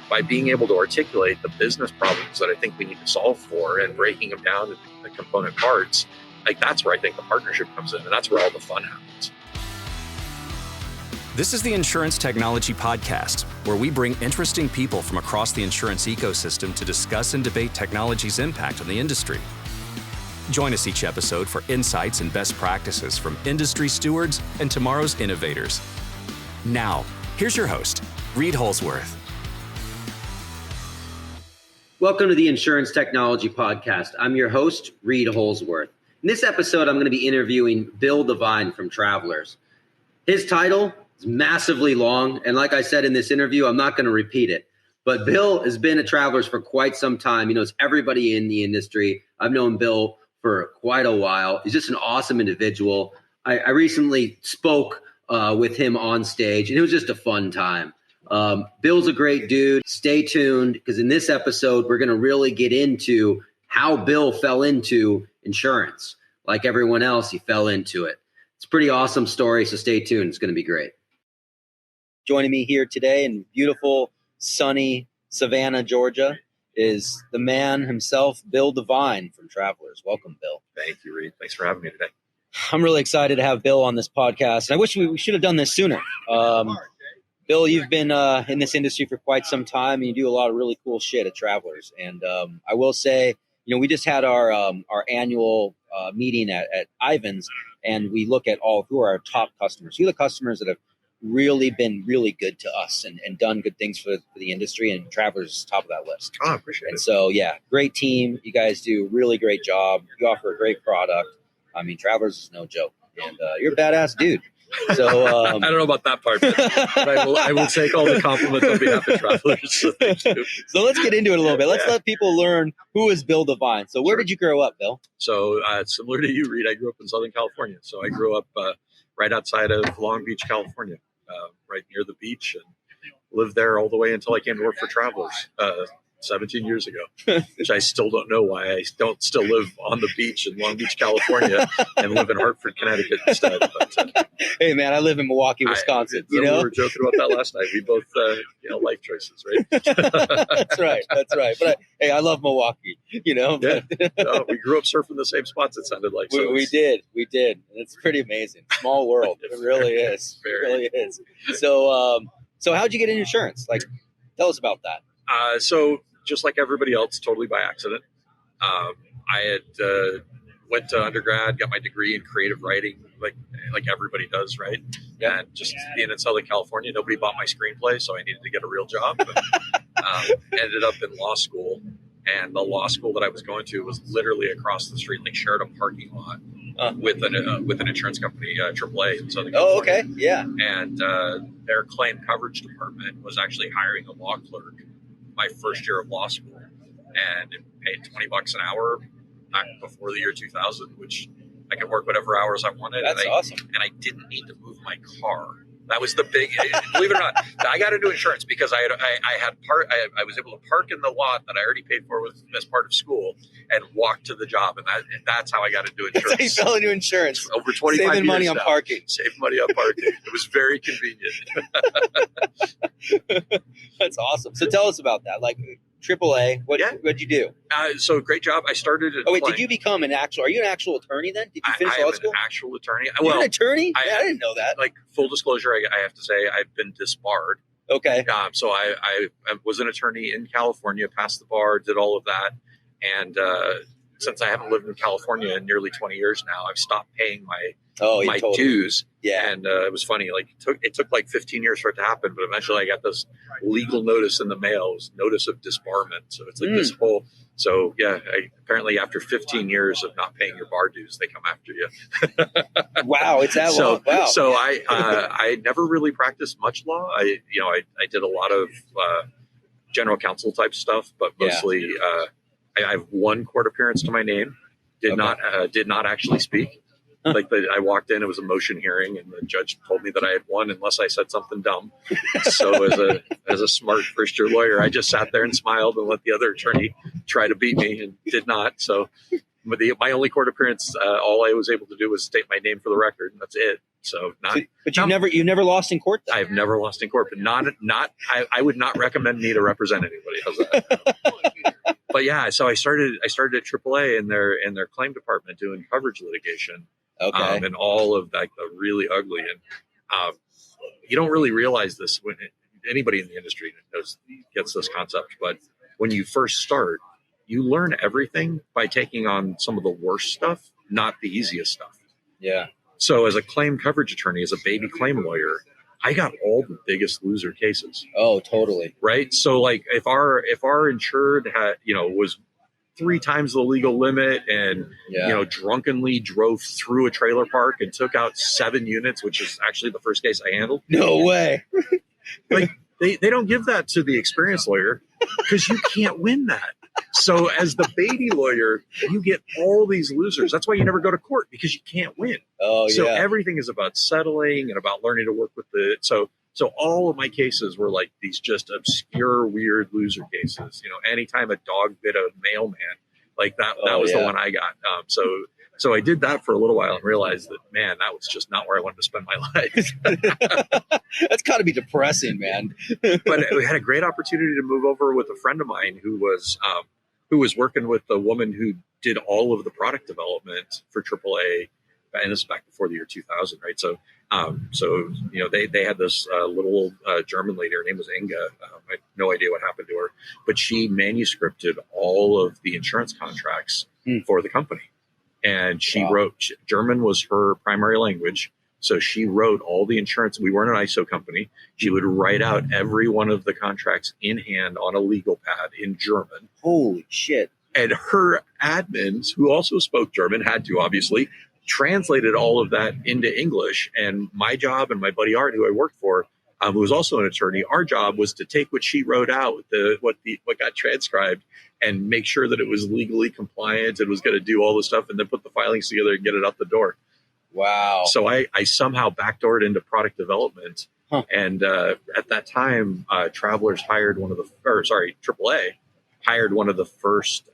by being able to articulate the business problems that I think we need to solve for and breaking them down into the component parts, like that's where I think the partnership comes in, and that's where all the fun happens. This is the Insurance Technology Podcast, where we bring interesting people from across the insurance ecosystem to discuss and debate technology's impact on the industry. Join us each episode for insights and best practices from industry stewards and tomorrow's innovators. Now, here's your host, Reid Holsworth. Welcome to the Insurance Technology Podcast. I'm your host, Reid Holsworth. In this episode, I'm going to be interviewing Bill Devine from Travelers. His title is massively long, and like I said in this interview, I'm not going to repeat it. But Bill has been at Travelers for quite some time. He knows everybody in the industry. I've known Bill for quite a while. He's just an awesome individual. I recently spoke with him on stage, and it was just a fun time. Bill's a great dude. Stay tuned, because in this episode, we're going to really get into how Bill fell into insurance. Like everyone else, he fell into it. It's a pretty awesome story, so stay tuned. It's going to be great. Joining me here today in beautiful, sunny Savannah, Georgia, is the man himself, Bill Devine from Travelers. Welcome, Bill. Thank you, Reid. Thanks for having me today. I'm really excited to have Bill on this podcast, and I wish we should have done this sooner. Bill, you've been in this industry for quite some time, and you do a lot of really cool shit at Travelers. And I will say, we just had our annual meeting at Ivan's, and we look at who are our top customers. Who are the customers that have really been really good to us and done good things for the industry, and Travelers is top of that list. Oh, I appreciate it. And so, yeah, great team. You guys do a really great job. You offer a great product. I mean, Travelers is no joke. And you're a badass dude. So I don't know about that part, but I will take all the compliments on behalf of Travelers. So thank you. So let's get into it a little bit. Let's let people learn who is Bill Devine. So where did you grow up, Bill? So similar to you, Reid, I grew up in Southern California. So I grew up right outside of Long Beach, California, right near the beach, and lived there all the way until I came to work for Travelers 17 years ago, which I still don't know why I don't still live on the beach in Long Beach, California, and live in Hartford, Connecticut instead. But, hey, man, I live in Milwaukee, Wisconsin. We were joking about that last night. We both, life choices, right? That's right. But I love Milwaukee. Yeah. No, we grew up surfing the same spots. It sounded like. So we did. It's pretty amazing. Small world. It really is. It really is. So how'd you get into insurance? Like, tell us about that. So just like everybody else, totally by accident. I had went to undergrad, got my degree in creative writing, like everybody does, right? Yeah. And just being in Southern California, nobody bought my screenplay, so I needed to get a real job. Ended up in law school, and the law school that I was going to was literally across the street, like shared a parking lot with an insurance company, AAA in Southern California. Oh, okay, yeah. And their claim coverage department was actually hiring a law clerk my first year of law school, and it paid $20 an hour back before the year 2000, which I could work whatever hours I wanted. That's awesome. And I didn't need to move my car. That was the big, believe it or not, I got into insurance because I was able to park in the lot that I already paid for as part of school and walk to the job. And that's how I got into insurance. That's how you fell into insurance. Over 25 years Saving money on now. parking. Saving money on parking. It was very convenient. That's awesome. So tell us about that. Like AAA, what'd you do? So great job. I started at did you become are you an actual attorney then? Did you finish law school? I'm an actual attorney. You're an attorney? I didn't know that. Like, full disclosure, I have to say I've been disbarred. Okay. So I was an attorney in California, passed the bar, did all of that. And since I haven't lived in California in nearly 20 years now, I've stopped paying my dues. Yeah. And it was funny. Like, it took like 15 years for it to happen, but eventually I got this legal notice in the mail. It was notice of disbarment. So it's like this whole. So yeah, apparently after 15 years of not paying your bar dues, they come after you. Wow, it's that long. Wow. So I never really practiced much law. I did a lot of general counsel type stuff, but mostly I have one court appearance to my name. Did not actually speak. I walked in, it was a motion hearing, and the judge told me that I had won unless I said something dumb. So as a smart first year lawyer, I just sat there and smiled and let the other attorney try to beat me, and did not. So my only court appearance, all I was able to do was state my name for the record, and that's it. So but you never lost in court, though? I've never lost in court, but I would not recommend me to represent anybody. How's that? But yeah, so I started at AAA in their claim department doing coverage litigation. Okay. And all of that, the really ugly, and you don't really realize this when anybody in the industry gets this concept, but when you first start, you learn everything by taking on some of the worst stuff, not the easiest stuff. Yeah. So as a claim coverage attorney, as a baby claim lawyer, I got all the biggest loser cases. Oh, totally. Right. So like if our insured was 3 times the legal limit and, drunkenly drove through a trailer park and took out 7 units, which is actually the first case I handled. No way. Like they don't give that to the experienced lawyer because you can't win that. So as the baby lawyer, you get all these losers. That's why you never go to court, because you can't win. Oh, so yeah. everything is about settling and about learning to work with So all of my cases were like these just obscure, weird loser cases. Anytime a dog bit a mailman, like that was the one I got. So I did that for a little while and realized that, man, that was just not where I wanted to spend my life. That's got to be depressing, man. But we had a great opportunity to move over with a friend of mine who was working with the woman who did all of the product development for AAA. And this is back before the year 2000, right? So they had this little German lady. Her name was Inga. I have no idea what happened to her, but she manuscripted all of the insurance contracts for the company. And she wrote, German was her primary language. So she wrote all the insurance. We weren't an ISO company. She would write out every one of the contracts in hand on a legal pad in German. Holy shit. And her admins, who also spoke German, had to obviously translated all of that into English. And my job and my buddy Art, who I worked for, who was also an attorney, our job was to take what she wrote out, what got transcribed, and make sure that it was legally compliant and was going to do all the stuff, and then put the filings together and get it out the door. Wow. So I somehow backdoored into product development. Huh. And at that time, AAA hired one of the first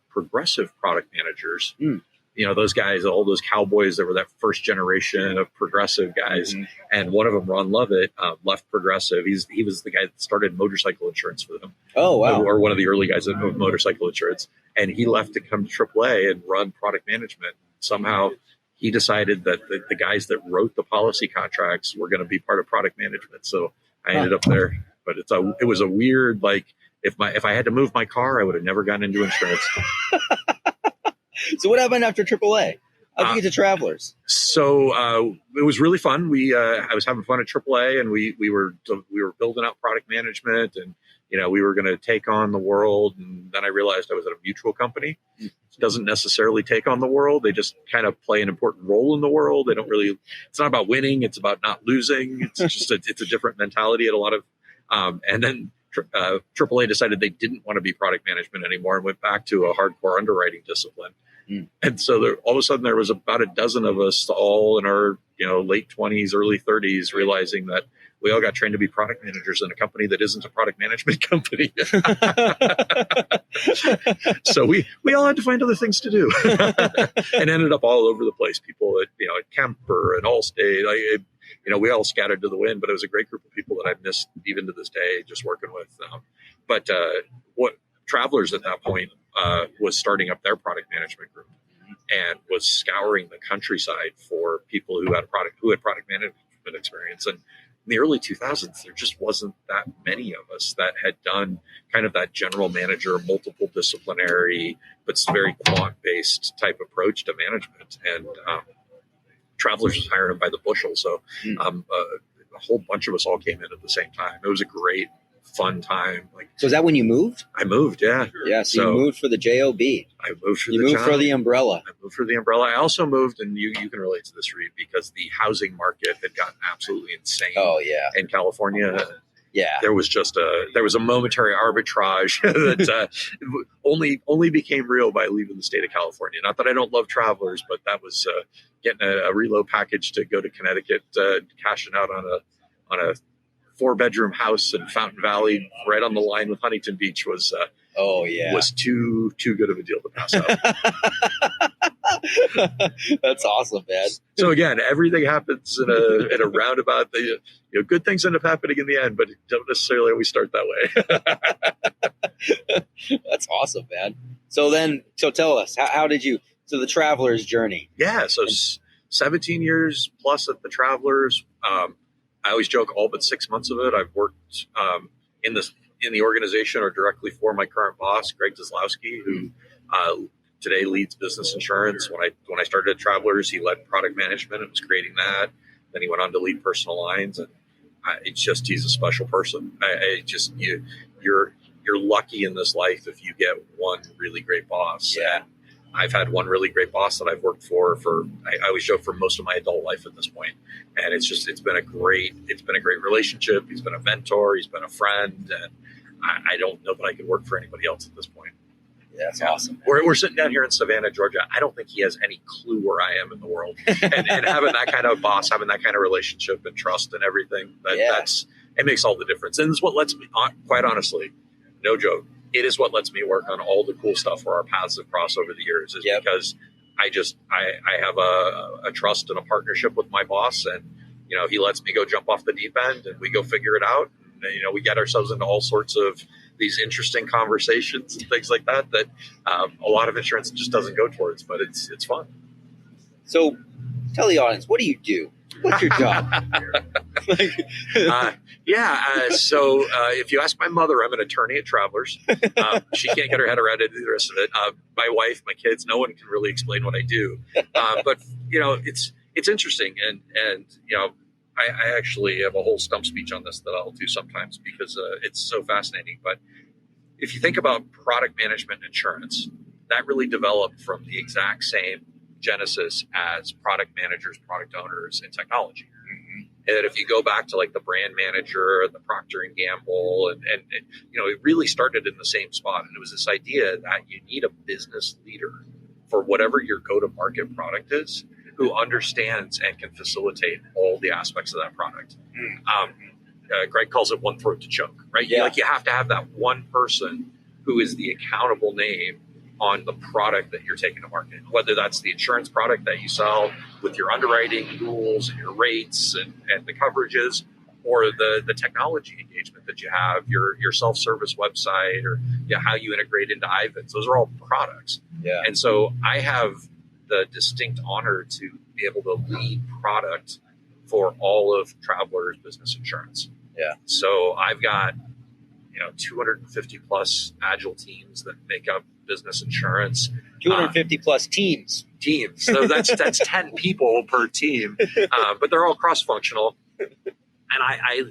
progressive product managers. Those guys, all those cowboys that were that first generation of progressive guys. Mm-hmm. And one of them, Ron Lovett, left Progressive. He was the guy that started motorcycle insurance for them. Oh, wow. Or one of the early guys that moved motorcycle insurance. And he left to come to AAA and run product management. Somehow he decided that the guys that wrote the policy contracts were going to be part of product management. So I ended up there. But it was a weird, like, if I had to move my car, I would have never gotten into insurance. So what happened after AAA? How'd you get to Travelers? So it was really fun. I was having fun at AAA, and we were building out product management, and we were going to take on the world. And then I realized I was at a mutual company. It doesn't necessarily take on the world. They just kind of play an important role in the world. They don't really. It's not about winning. It's about not losing. It's just it's a different mentality at a lot of. And then AAA decided they didn't want to be product management anymore and went back to a hardcore underwriting discipline. And so all of a sudden there was about a dozen of us all in our late 20s, early 30s, realizing that we all got trained to be product managers in a company that isn't a product management company. So we all had to find other things to do and ended up all over the place. People at Kemper and Allstate. We all scattered to the wind, but it was a great group of people that I missed even to this day, just working with. But what Travelers at that point was starting up their product management group and was scouring the countryside for people who had product management experience. And in the early 2000s, there just wasn't that many of us that had done kind of that general manager, multiple disciplinary, but very quant-based type approach to management. And Travelers was hiring them by the bushel. So a whole bunch of us all came in at the same time. It was a great, fun time. So is that when you moved? I moved, yeah. Yeah, so you moved for the JOB. I moved for you moved for the umbrella. I moved for the umbrella. I also moved, and you can relate to this, Reid, because the housing market had gotten absolutely insane. Oh, yeah. In California. Yeah. There was a momentary arbitrage that only became real by leaving the state of California. Not that I don't love Travelers, but that was getting a reload package to go to Connecticut, cashing out on a 4-bedroom house in Fountain Valley, right on the line with Huntington Beach, was Oh yeah, was too good of a deal to pass up. That's awesome, man. So again, everything happens in a roundabout. Good things end up happening in the end, but don't necessarily always start that way. That's awesome, man. So tell us, how did you? So the Travelers journey. Yeah, so 17 years plus at the Travelers. I always joke, all but 6 months of it, I've worked in the organization or directly for my current boss, Greg Kozlowski, who today leads business insurance. When I started at Travelers, he led product management and was creating that. Then he went on to lead personal lines, and he's a special person. You're lucky in this life if you get one really great boss. Yeah. And I've had one really great boss that I've worked for I always joke, for most of my adult life at this point. And it's been a great relationship. He's been a mentor. He's been a friend. And I don't know that I could work for anybody else at this point. Yeah, that's awesome. We're sitting down here in Savannah, Georgia. I don't think he has any clue where I am in the world. And having that kind of boss, having that kind of relationship and trust and everything, it makes all the difference. And it's what lets me, quite honestly, no joke, it is what lets me work on all the cool stuff where our paths have crossed over the years, is because I have a trust and a partnership with my boss, and he lets me go jump off the deep end and we go figure it out. And, we get ourselves into all sorts of these interesting conversations and things like that a lot of insurance just doesn't go towards, but it's fun. So tell the audience, what do you do? What's your job? So if you ask my mother, I'm an attorney at Travelers. She can't get her head around any of the rest of it. My wife, my kids, no one can really explain what I do. But it's interesting, and I actually have a whole stump speech on this that I'll do sometimes because it's so fascinating. But if you think about product management insurance, that really developed from the exact same genesis as product managers, product owners in technology. Mm-hmm. And if you go back to like the brand manager, the Procter & Gamble, and it really started in the same spot. And it was this idea that you need a business leader for whatever your go-to-market product is, who understands and can facilitate all the aspects of that product. Greg calls it one throat to choke, right? Yeah. You have to have that one person who is the accountable name on the product that you're taking to market, whether that's the insurance product that you sell with your underwriting rules and your rates and the coverages, or the technology engagement that you have, your self-service website, or how you integrate into IVANs. Those are all products. Yeah. And so I have the distinct honor to be able to lead product for all of Travelers Business Insurance. Yeah. So I've got 250 plus agile teams that make up business insurance. 250 plus teams. So that's 10 people per team, but they're all cross-functional. And I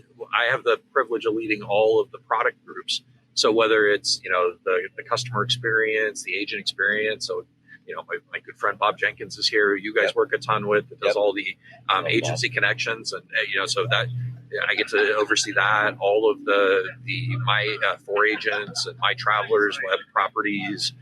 have the privilege of leading all of the product groups. So whether it's the customer experience, the agent experience. So my good friend Bob Jenkins is here, who you guys work a ton with, that does all the agency connections, and so that I get to oversee that, all of my 4 agents and my Travelers web properties,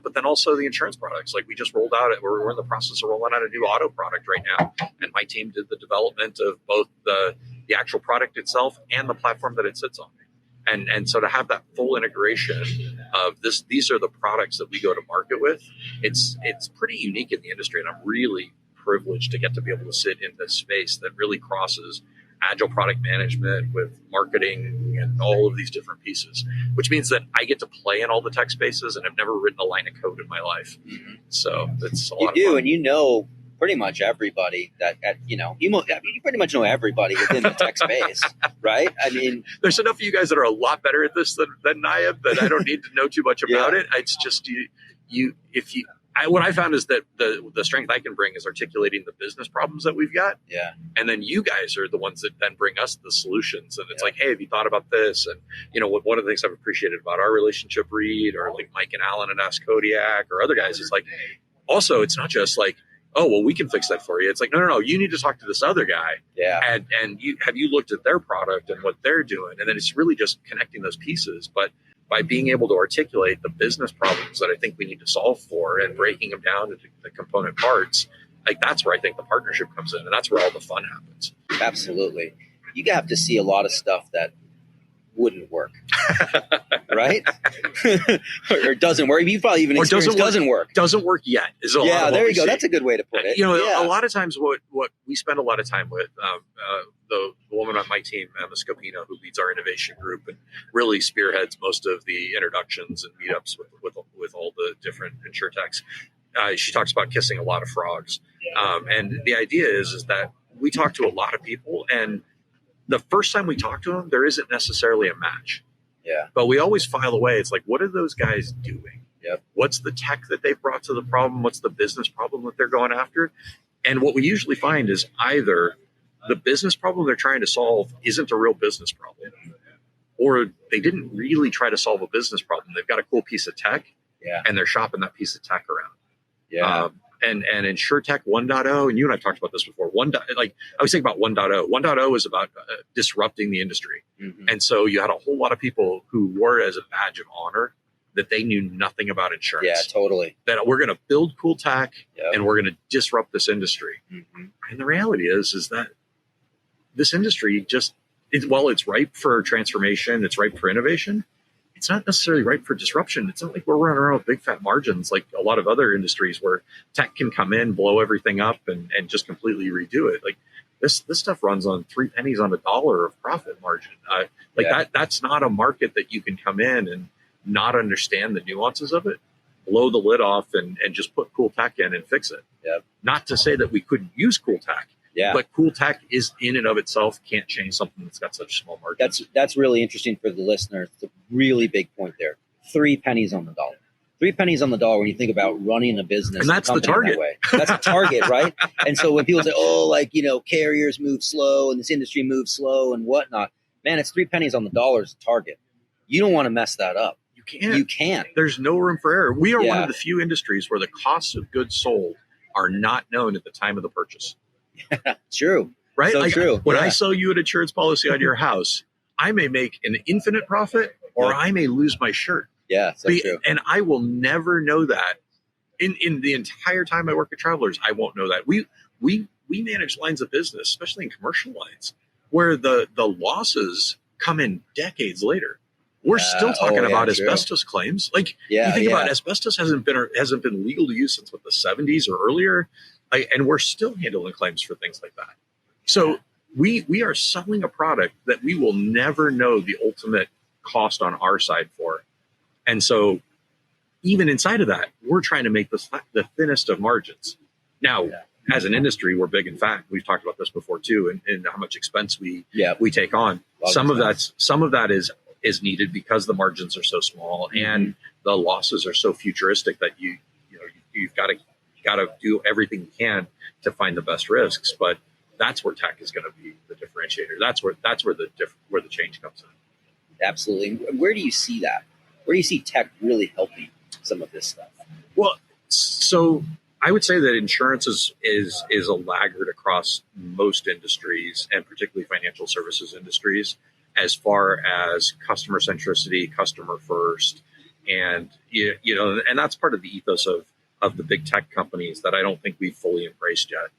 but then also the insurance products. Like we just rolled out we're in the process of rolling out a new auto product right now, and my team did the development of both the actual product itself and the platform that it sits on. And so to have that full integration of these are the products that we go to market with, it's pretty unique in the industry. And I'm really privileged to get to be able to sit in this space that really crosses agile product management with marketing and all of these different pieces, which means that I get to play in all the tech spaces, and I've never written a line of code in my life. Mm-hmm. So it's a lot of fun. And pretty much everybody you pretty much know everybody within the tech space, right? I mean, there's enough of you guys that are a lot better at this than I am, that I don't need to know too much about it. It's just what I found is that the strength I can bring is articulating the business problems that we've got. Yeah. And then you guys are the ones that then bring us the solutions. And it's like, hey, have you thought about this? And, one of the things I've appreciated about our relationship, Reid, or like Mike and Alan at Ask Kodiak or other guys, is like, also, it's not just like, oh, well, we can fix that for you. It's like, no, you need to talk to this other guy. Yeah. And you looked at their product and what they're doing? And then it's really just connecting those pieces. But by being able to articulate the business problems that I think we need to solve for and breaking them down into the component parts, like that's where I think the partnership comes in, and that's where all the fun happens. Absolutely. You have to see a lot of stuff that wouldn't work. right? or doesn't work. You probably even experienced doesn't work. Doesn't work yet. There you go. That's a good way to put it. A lot of times what we spend a lot of time with, the woman on my team, Emma Scopino, who leads our innovation group and really spearheads most of the introductions and meetups with all the different insurtechs. She talks about kissing a lot of frogs. And the idea is that we talk to a lot of people, and the first time we talk to them, there isn't necessarily a match. Yeah. But we always file away. It's like, what are those guys doing? Yep. What's the tech that they've brought to the problem? What's the business problem that they're going after? And what we usually find is either the business problem they're trying to solve isn't a real business problem, or they didn't really try to solve a business problem. They've got a cool piece of tech, and they're shopping that piece of tech around. Yeah. And InsurTech 1.0, and you and I talked about this before. I was thinking about 1.0. 1.0 is about disrupting the industry. Mm-hmm. And so you had a whole lot of people who wore it as a badge of honor that they knew nothing about insurance. Yeah, totally. That we're going to build cool tech, and we're going to disrupt this industry. Mm-hmm. And the reality is that this industry while it's ripe for transformation, it's ripe for innovation, it's not necessarily ripe for disruption. It's not like we're running around with big fat margins like a lot of other industries where tech can come in, blow everything up, and just completely redo it. Like this stuff runs on 3 pennies on a dollar of profit margin. That's not a market that you can come in and not understand the nuances of it, blow the lid off, and just put cool tech in and fix it. Yep. Not to say that we couldn't use cool tech. Yeah. But cool tech is in and of itself can't change something that's got such small margins. That's really interesting for the listeners. It's a really big point there. 3 pennies on the dollar. 3 pennies on the dollar when you think about running a business. And that's the target. That way. That's a target, right? And so when people say, carriers move slow and this industry moves slow and whatnot, man, it's 3 pennies on the dollar is the target. You don't want to mess that up. You can't. There's no room for error. We are one of the few industries where the costs of goods sold are not known at the time of the purchase. True. Right? So true. When I sell you an insurance policy on your house, I may make an infinite profit or I may lose my shirt. Yeah, so true. And I will never know that. In the entire time I work at Travelers, I won't know that. We manage lines of business, especially in commercial lines, where the losses come in decades later. We're still talking about asbestos claims. Like you think about asbestos hasn't been legal to use since the 70s or earlier. And we're still handling claims for things like that. So we are selling a product that we will never know the ultimate cost on our side for. And so even inside of that, we're trying to make the thinnest of margins. Now, as an industry, we're big and fat. We've talked about this before too, and how much expense we take on. Some of that is needed because the margins are so small and the losses are so futuristic that you've got to do everything you can to find the best risks. But that's where tech is going to be the differentiator. That's where the change comes in. Absolutely. Where do you see that? Where do you see tech really helping some of this stuff? Well, so I would say that insurance is a laggard across most industries, and particularly financial services industries, as far as customer centricity, customer first, and and that's part of the ethos of the big tech companies that I don't think we've fully embraced yet.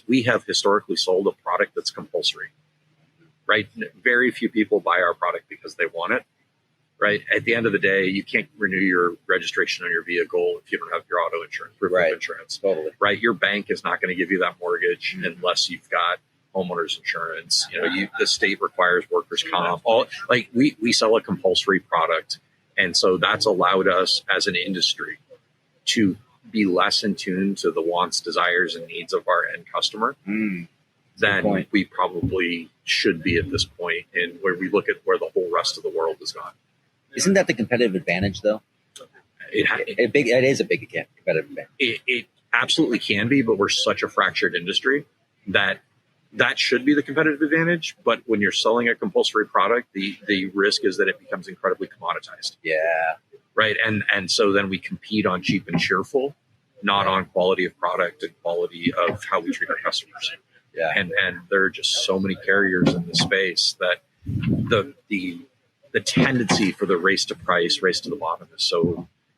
We have historically sold a product that's compulsory, right? Very few people buy our product because they want it, right? At the end of the day, you can't renew your registration on your vehicle if you don't have your auto insurance, proof of insurance, totally. Right? Your bank is not going to give you that mortgage unless you've got homeowners insurance. The state requires workers' comp. We sell a compulsory product, and so that's allowed us as an industry to be less in tune to the wants, desires, and needs of our end customer than we probably should be at this point, and where we look at where the whole rest of the world has gone. Isn't that the competitive advantage, though? It is a big competitive advantage. It absolutely can be, but we're such a fractured industry that should be the competitive advantage. But when you're selling a compulsory product, the risk is that it becomes incredibly commoditized. Yeah. Right. And so then we compete on cheap and cheerful, not on quality of product and quality of how we treat our customers. Yeah. And there are just so many carriers in the space that the tendency for the race to price, race to the bottom is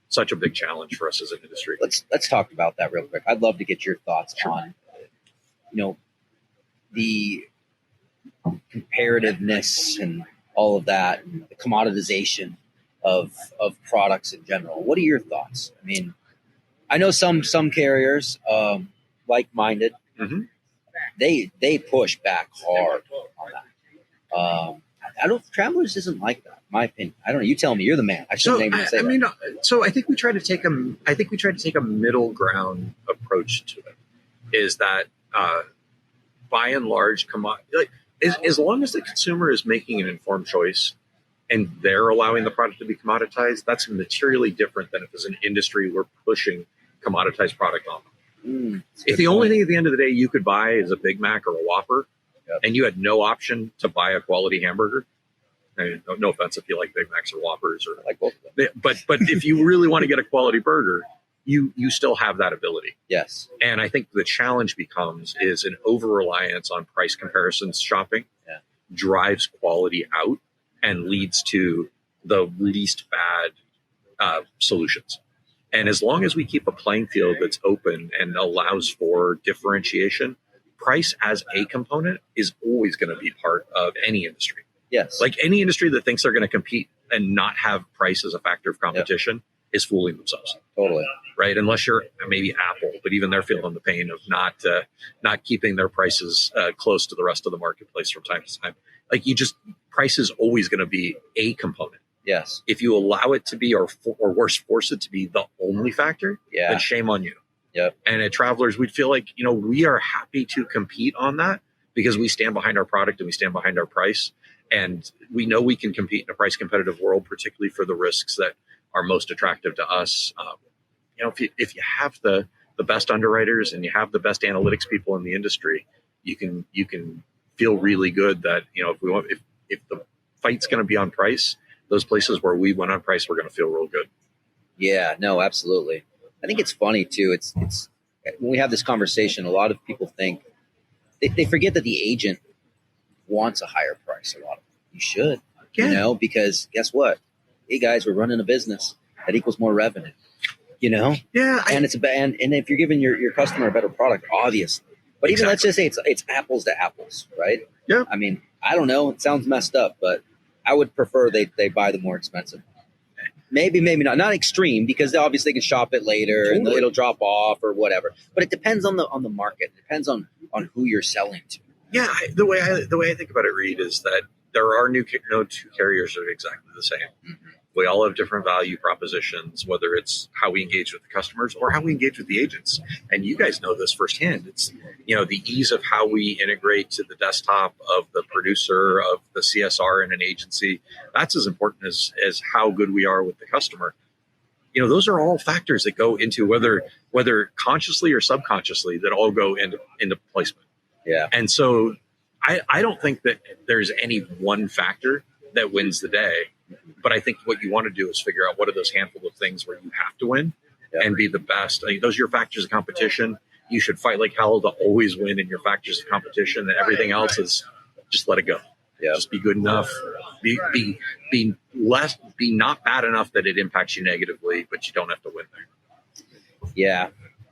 such a big challenge for us as an industry. Let's talk about that real quick. I'd love to get your thoughts on, the comparativeness and all of that, and the commoditization of products in general. What are your thoughts? I mean, I know some carriers, like-minded, they push back hard on that. I don't. Travelers isn't like that, in my opinion. I don't know. You tell me. You're the man. I shouldn't even say that. So I think we try to take a middle ground approach to it. Is that by and large, as long as the consumer is making an informed choice and they're allowing the product to be commoditized, that's materially different than if as an industry we're pushing commoditized product on them. If the only thing at the end of the day you could buy is a Big Mac or a Whopper, and you had no option to buy a quality hamburger, no offense if you like Big Macs or Whoppers, or like both of them. but if you really want to get a quality burger, you still have that ability. Yes. And I think the challenge becomes is an over-reliance on price comparisons shopping drives quality out and leads to the least bad solutions. And as long as we keep a playing field that's open and allows for differentiation, price as a component is always going to be part of any industry. Yes. Like any industry that thinks they're going to compete and not have price as a factor of competition is fooling themselves. Totally. Right. Unless you're maybe Apple, but even they're feeling the pain of not keeping their prices close to the rest of the marketplace from time to time. Like price is always going to be a component. Yes. If you allow it to be, or worse, force it to be the only factor, then shame on you. Yep. And at Travelers, we'd feel like, we are happy to compete on that because we stand behind our product and we stand behind our price. And we know we can compete in a price competitive world, particularly for the risks that are most attractive to us. If you have the best underwriters and you have the best analytics people in the industry, you can feel really good that, if the fight's going to be on price, those places where we went on price, we're going to feel real good. Yeah, no, absolutely. I think it's funny too. It's when we have this conversation, a lot of people think they forget that the agent wants a higher price. A lot of them. You should, because guess what? Hey guys, we're running a business that equals more revenue. Yeah, and and if you're giving your customer a better product, obviously. But even let's just say it's apples to apples, right? Yeah. I mean, I don't know. It sounds messed up, but I would prefer they buy the more expensive. Maybe not. Not extreme, because obviously they can shop it later and it'll drop off or whatever. But it depends on the market. It depends on who you're selling to. Yeah, the way I think about it, Reid, is that there are no two carriers that are exactly the same. Mm-hmm. We all have different value propositions, whether it's how we engage with the customers or how we engage with the agents. And you guys know this firsthand. It's, the ease of how we integrate to the desktop of the producer, of the CSR in an agency. That's as important as how good we are with the customer. Those are all factors that go into whether consciously or subconsciously, that all go into placement. Yeah. And so I don't think that there's any one factor that wins the day. But I think what you want to do is figure out what are those handful of things where you have to win and be the best. Those are your factors of competition. You should fight like hell to always win in your factors of competition. And everything else is just let it go. Yeah. Just be good enough. Be not bad enough that it impacts you negatively, but you don't have to win there. Yeah.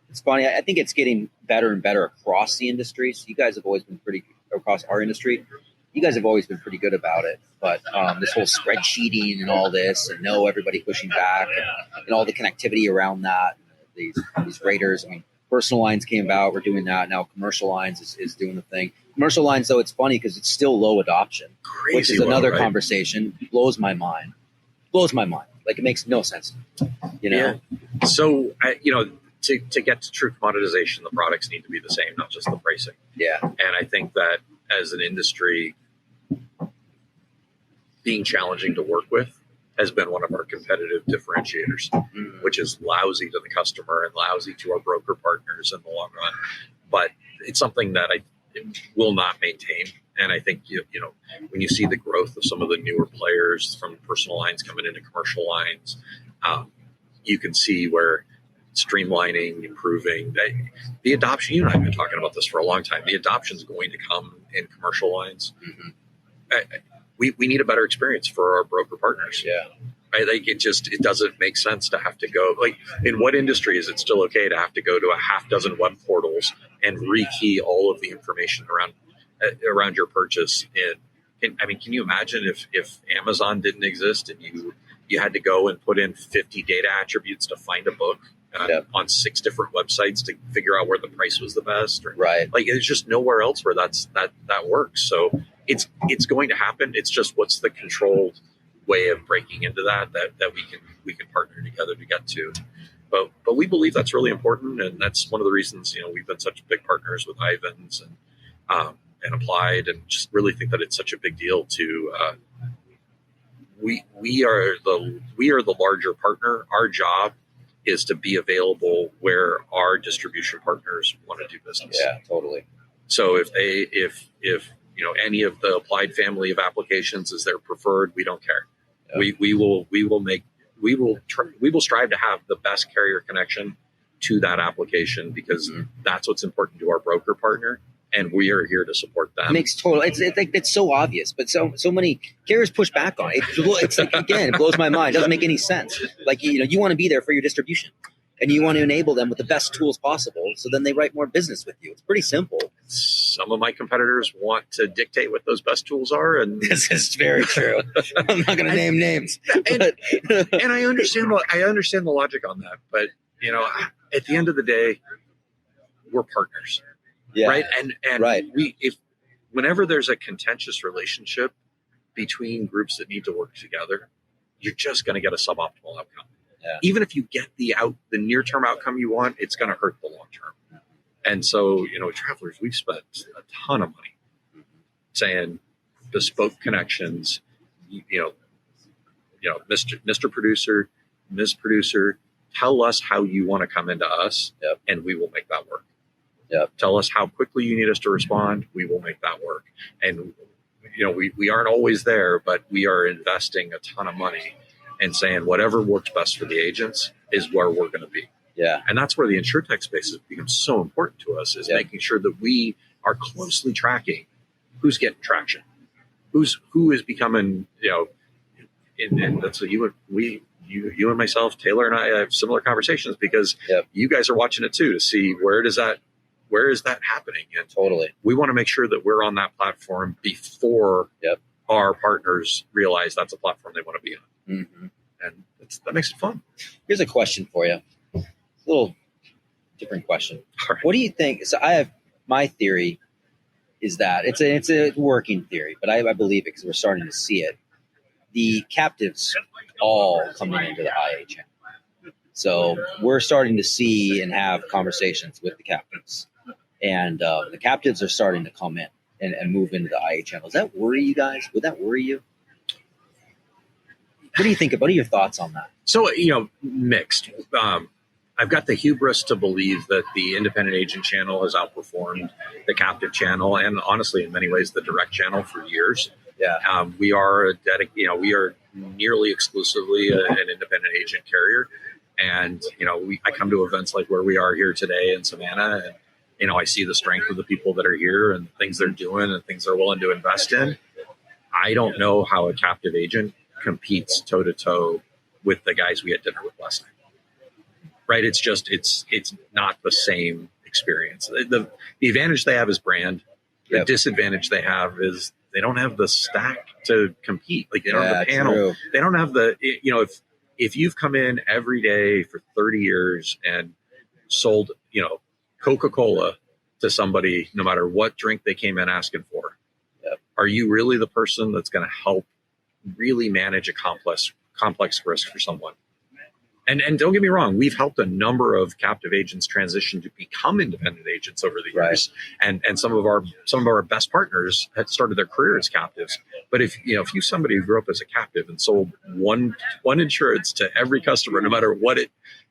It's funny. I think it's getting better and better across the industry. So you guys have always been pretty across our industry. You guys have always been pretty good about it, but this whole spreadsheeting and all this, and everybody pushing back, and all the connectivity around that, these raters. I mean, personal lines came about. We're doing that now. Commercial lines is doing the thing. Commercial lines, though, it's funny because it's still low adoption, which is another conversation. Blows my mind. Like, it makes no sense. Yeah. So to get to true commoditization, the products need to be the same, not just the pricing. Yeah. And I think that as an industry, being challenging to work with has been one of our competitive differentiators, which is lousy to the customer and lousy to our broker partners in the long run. But it's something that I will not maintain. And I think, when you see the growth of some of the newer players from personal lines coming into commercial lines, you can see where streamlining, improving the adoption. You and I have been talking about this for a long time. The adoption is going to come in commercial lines. Mm-hmm. We need a better experience for our broker partners. Yeah. I think it doesn't make sense to have to go, like, in what industry is it still okay to have to go to a half dozen web portals and rekey all of the information around your purchase in Can you imagine if Amazon didn't exist and you had to go and put in 50 data attributes to find a book on 6 different websites to figure out where the price was the best? Right. Like, there's just nowhere else where that works. So it's going to happen. It's just, what's the controlled way of breaking into that we can partner together to get to. But we believe that's really important, and that's one of the reasons we've been such big partners with Ivans and Applied, and just really think that it's such a big deal to. We are the larger partner. Our job is to be available where our distribution partners want to do business. Yeah, totally. So if any of the Applied family of applications is their preferred, we don't care. Yeah. We will strive to have the best carrier connection to that application, because that's what's important to our broker partner, and we are here to support them. It makes total. It's like, it's so obvious, but so many carriers push back on it. It's like, again, it blows my mind. It doesn't make any sense. Like, you want to be there for your distribution, and you want to enable them with the best tools possible, so then they write more business with you. It's pretty simple. Some of my competitors want to dictate what those best tools are, and this is very true. I'm not going to name names, and I understand the logic on that. But at the end of the day, we're partners, right? And right. Whenever there's a contentious relationship between groups that need to work together, you're just going to get a suboptimal outcome. Yeah. Even if you get the near-term outcome you want, it's going to hurt the long-term. And so, Travelers, we've spent a ton of money saying bespoke connections, Mr. Producer, Ms. Producer, tell us how you want to come into us, and we will make that work. Yep. Tell us how quickly you need us to respond. We will make that work. And, we aren't always there, but we are investing a ton of money and saying whatever works best for the agents is where we're going to be. Yeah. And that's where the Insurtech space has become so important to us, is making sure that we are closely tracking who's getting traction, who is becoming, and that's what you and myself, Taylor and I have similar conversations, because you guys are watching it too, to see where is that happening. And totally, we want to make sure that we're on that platform before our partners realize that's a platform they want to be on. Mm-hmm. And that makes it fun. Here's a question for you. A little different question. All right. What do you think? So my theory is that it's a working theory, but I believe it because we're starting to see it. The captives all coming into the IA channel. So we're starting to see and have conversations with the captives, and the captives are starting to come in and move into the IA channel. Does that worry you guys? Would that worry you? What do you think? What are your thoughts on that? So, mixed. I've got the hubris to believe that the independent agent channel has outperformed the captive channel, and honestly, in many ways, the direct channel for years. Yeah. We are we are nearly exclusively an independent agent carrier, and I come to events like where we are here today in Savannah, and I see the strength of the people that are here and things they're doing and things they're willing to invest in. I don't know how a captive agent competes toe to toe with the guys we had dinner with last night. Right? It's just it's not the same experience. The advantage they have is brand. The disadvantage they have is they don't have the stack to compete. Like, they don't have the panel. True. They don't have the if you've come in every day for 30 years and sold Coca-Cola to somebody, no matter what drink they came in asking for, are you really the person that's going to help really manage a complex risk for someone? And don't get me wrong, we've helped a number of captive agents transition to become independent agents over the years, and some of our best partners had started their career as captives. But if you're somebody who grew up as a captive and sold one insurance to every customer, no matter what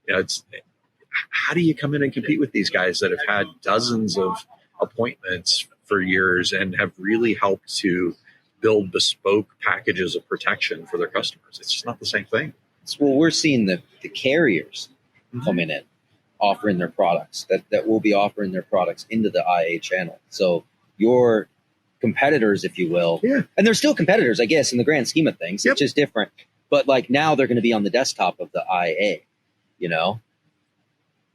it's how do you come in and compete with these guys that have had dozens of appointments for years and have really helped to build bespoke packages of protection for their customers? It's just not the same thing. Well, we're seeing the carriers coming in, offering their products that will be offering their products into the IA channel. So your competitors, if you will, and they're still competitors, I guess, in the grand scheme of things. It's just different. But like now they're going to be on the desktop of the IA,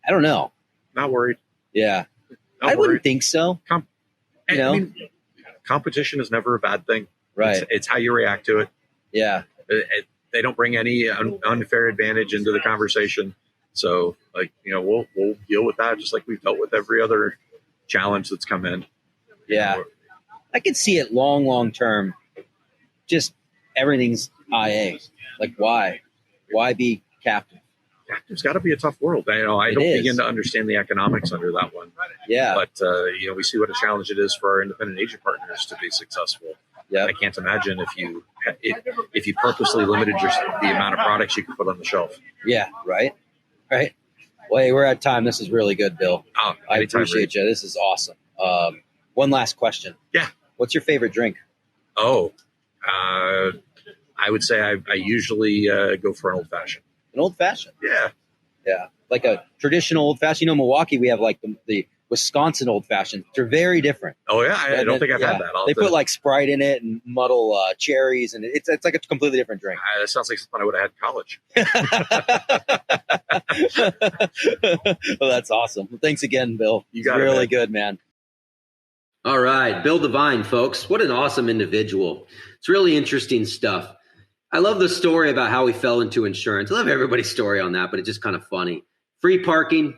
I don't know. Not worried. Yeah. Not I worried. wouldn't think so. Competition is never a bad thing. Right. It's how you react to it. Yeah. They don't bring any unfair advantage into the conversation. So, like, we'll deal with that just like we've dealt with every other challenge that's come in. Yeah. I could see it long term. Just everything's IA. Like, why be captive? There's got to be a tough world. I don't begin to understand the economics under that one. Yeah. But, we see what a challenge it is for our independent agent partners to be successful. Yeah. I can't imagine if you purposely limited the amount of products you could put on the shelf. Yeah. Right. Well, hey, we're at time. This is really good, Bill. I appreciate you. This is awesome. One last question. Yeah. What's your favorite drink? Oh, I would say I usually go for an old fashioned. An old fashioned? Yeah. Yeah. Like a traditional old fashioned. Milwaukee, we have like the Wisconsin old fashioned. They're very different. Oh, yeah. I don't think I've had that. They put like Sprite in it and muddle cherries, and it's like a completely different drink. That sounds like something I would have had in college. Well, that's awesome. Well, thanks again, Bill. You got it. Really man. Good, man. All right. Bill Devine, folks. What an awesome individual. It's really interesting stuff. I love the story about how he fell into insurance. I love everybody's story on that, but it's just kind of funny. Free parking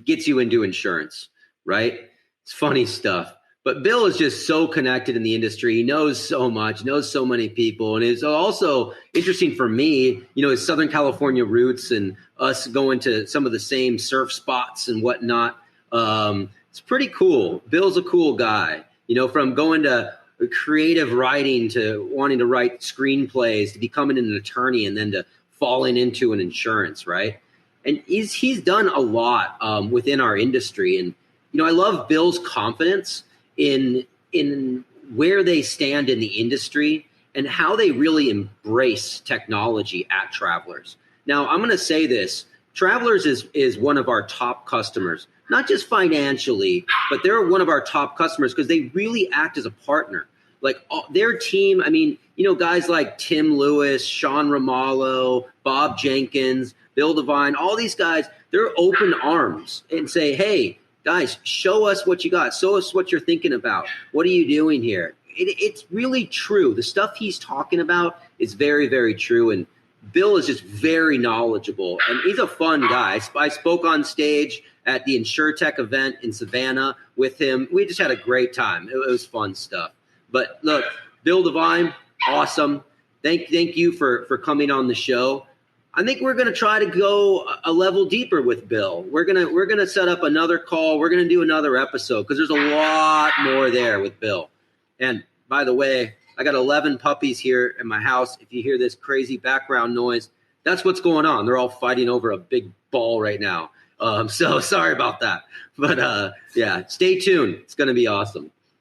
gets you into insurance, right? It's funny stuff. But Bill is just so connected in the industry. He knows so much, knows so many people. And it's also interesting for me, his Southern California roots and us going to some of the same surf spots and whatnot. It's pretty cool. Bill's a cool guy, from going to creative writing to wanting to write screenplays to becoming an attorney and then to falling into an insurance, right? And he's done a lot within our industry. And, I love Bill's confidence in where they stand in the industry and how they really embrace technology at Travelers. Now, I'm going to say this. Travelers is one of our top customers, not just financially, but they're one of our top customers because they really act as a partner. Like their team, guys like Tim Lewis, Sean Romalo, Bob Jenkins, Bill Devine, all these guys, they're open arms and say, hey, guys, show us what you got. Show us what you're thinking about. What are you doing here? It's really true. The stuff he's talking about is very, very true. And Bill is just very knowledgeable, and he's a fun guy. I spoke on stage at the Insurtech event in Savannah with him. We just had a great time. It was fun stuff. But look, Bill Devine, awesome. Thank you for coming on the show. I think we're going to try to go a level deeper with Bill. We're going to set up another call. We're going to do another episode because there's a lot more there with Bill. And by the way, I got 11 puppies here in my house. If you hear this crazy background noise, that's what's going on. They're all fighting over a big ball right now. So sorry about that. But yeah, stay tuned. It's going to be awesome.